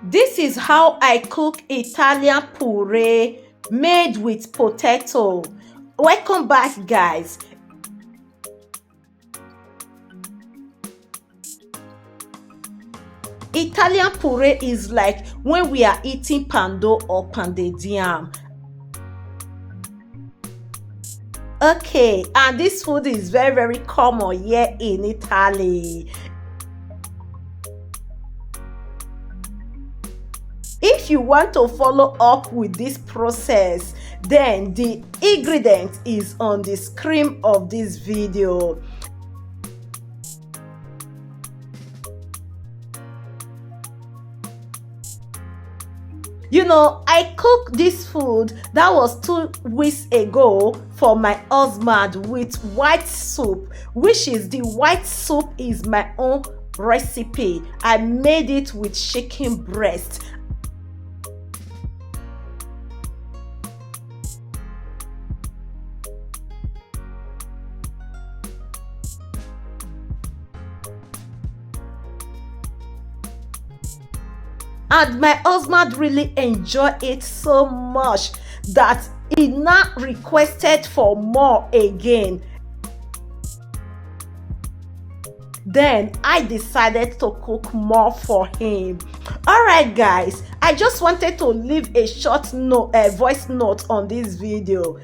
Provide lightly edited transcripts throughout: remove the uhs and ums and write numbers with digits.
This is how I cook Italian puree made with potato. Welcome back, guys. Italian puree is like when we are eating pando or pounded yam. Okay, and this food is very common here in Italy. If you want to follow up with this process, then the ingredient is on the screen of this video. You know, I cooked this food that was 2 weeks ago for my husband with white soup, which is the white soup is my own recipe. I made it with chicken breast. And my husband really enjoyed it so much that he now requested for more again. Then I decided to cook more for him. Alright guys, I just wanted to leave a short voice note on this video.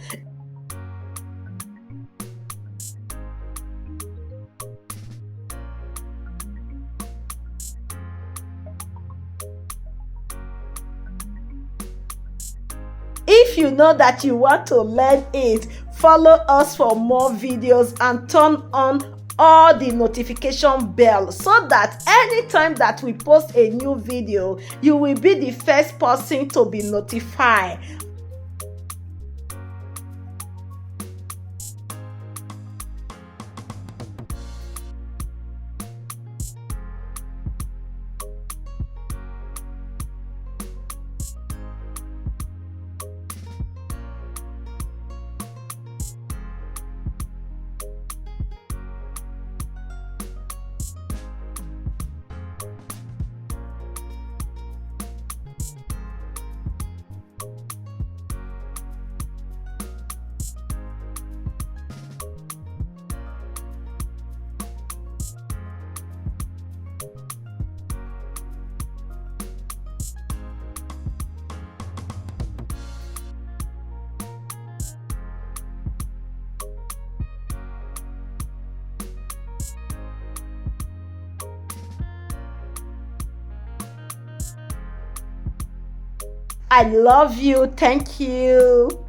If you know that you want to learn it, follow us for more videos and turn on all the notification bell so that anytime that we post a new video, you will be the first person to be notified. I love you. Thank you.